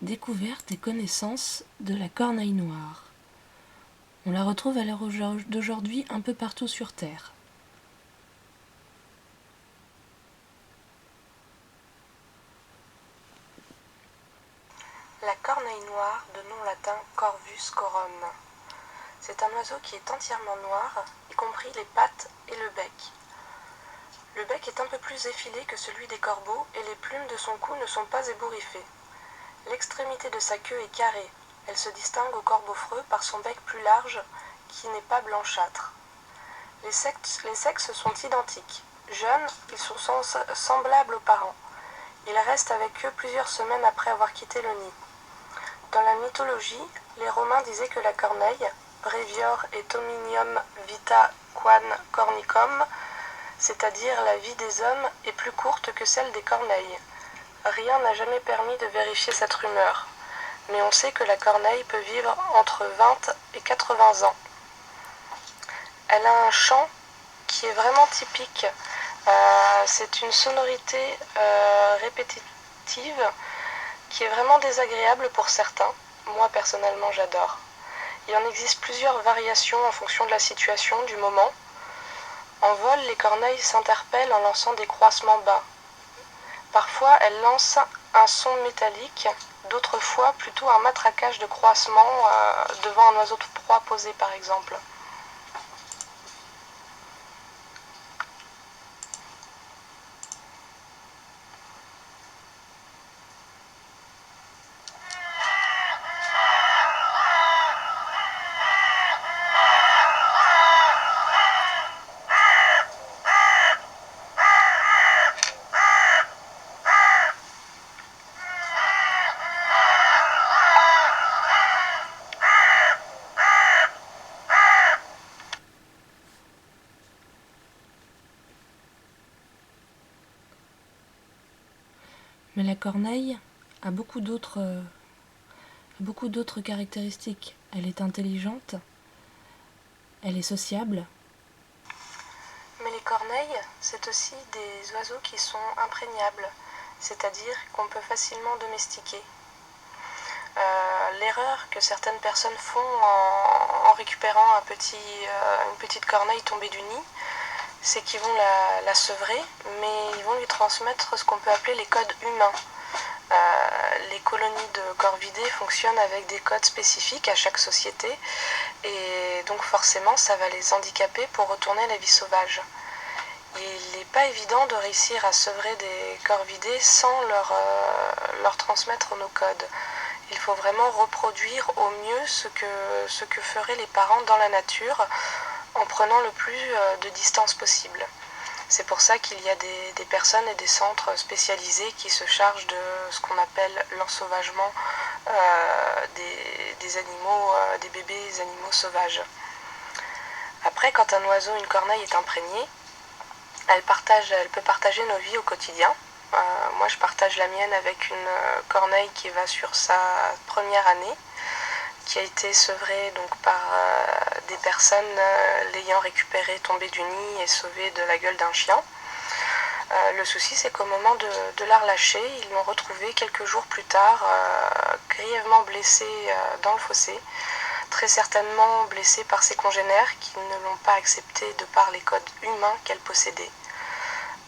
Découverte et connaissance de la corneille noire. On la retrouve à l'heure d'aujourd'hui un peu partout sur Terre. La corneille noire, de nom latin Corvus corum. C'est un oiseau qui est entièrement noir, y compris les pattes et le bec. Le bec est un peu plus effilé que celui des corbeaux et les plumes de son cou ne sont pas ébouriffées. L'extrémité de sa queue est carrée. Elle se distingue au corbeau-freux par son bec plus large qui n'est pas blanchâtre. Les sexes sont identiques. Jeunes, ils sont semblables aux parents. Ils restent avec eux plusieurs semaines après avoir quitté le nid. Dans la mythologie, les Romains disaient que la corneille, brevior et hominium vita quam cornicum, c'est-à-dire la vie des hommes, est plus courte que celle des corneilles. Rien n'a jamais permis de vérifier cette rumeur, mais on sait que la corneille peut vivre entre 20 et 80 ans. Elle a un chant qui est vraiment typique. C'est une sonorité répétitive qui est vraiment désagréable pour certains. Moi personnellement j'adore. Il en existe plusieurs variations en fonction de la situation, du moment. En vol, les corneilles s'interpellent en lançant des croissements bas. Parfois, elles lancent un son métallique, d'autres fois plutôt un matraquage de croissement devant un oiseau de proie posé par exemple. Mais la corneille a beaucoup d'autres caractéristiques. Elle est intelligente, elle est sociable. Mais les corneilles, c'est aussi des oiseaux qui sont imprégnables, c'est-à-dire qu'on peut facilement domestiquer. L'erreur que certaines personnes font en récupérant une petite corneille tombée du nid, c'est qu'ils vont la sevrer, mais ils vont lui transmettre ce qu'on peut appeler les codes humains. Les colonies de corvidés fonctionnent avec des codes spécifiques à chaque société, et donc forcément ça va les handicaper pour retourner à la vie sauvage. Il n'est pas évident de réussir à sevrer des corvidés sans leur transmettre nos codes. Il faut vraiment reproduire au mieux ce que feraient les parents dans la nature en prenant le plus de distance possible. C'est pour ça qu'il y a des personnes et des centres spécialisés qui se chargent de ce qu'on appelle l'ensauvagement des animaux, des bébés animaux sauvages. Après, quand un oiseau, une corneille est imprégnée, elle peut partager nos vies au quotidien. Moi, je partage la mienne avec une corneille qui va sur sa première année, qui a été sevrée donc par des personnes l'ayant récupérée tombée du nid et sauvée de la gueule d'un chien. Le souci, c'est qu'au moment de la relâcher, ils l'ont retrouvée quelques jours plus tard, grièvement blessée dans le fossé, très certainement blessée par ses congénères qui ne l'ont pas acceptée de par les codes humains qu'elle possédait.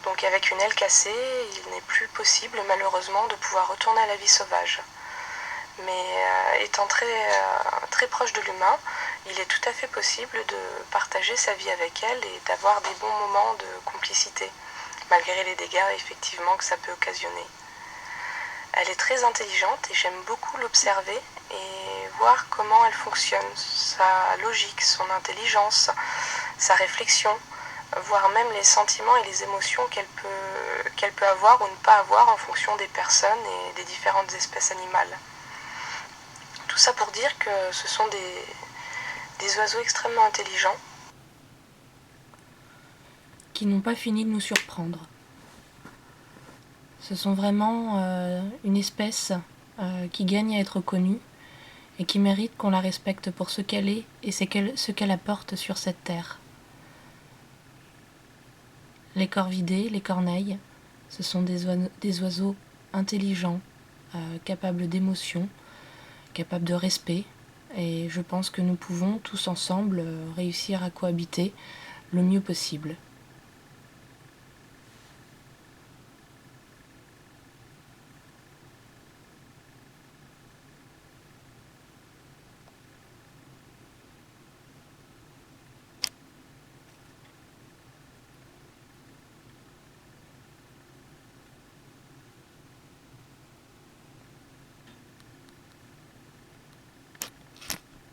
Donc avec une aile cassée, il n'est plus possible malheureusement de pouvoir retourner à la vie sauvage. Mais étant très proche de l'humain, il est tout à fait possible de partager sa vie avec elle et d'avoir des bons moments de complicité, malgré les dégâts effectivement que ça peut occasionner. Elle est très intelligente et j'aime beaucoup l'observer et voir comment elle fonctionne, sa logique, son intelligence, sa réflexion, voire même les sentiments et les émotions qu'elle peut avoir ou ne pas avoir en fonction des personnes et des différentes espèces animales. Tout ça pour dire que ce sont des oiseaux extrêmement intelligents qui n'ont pas fini de nous surprendre. Ce sont vraiment une espèce qui gagne à être connue et qui mérite qu'on la respecte pour ce qu'elle est et ce qu'elle apporte sur cette terre. Les corvidés, les corneilles, ce sont des oiseaux intelligents, capable d'émotion, capable de respect. Et je pense que nous pouvons tous ensemble réussir à cohabiter le mieux possible.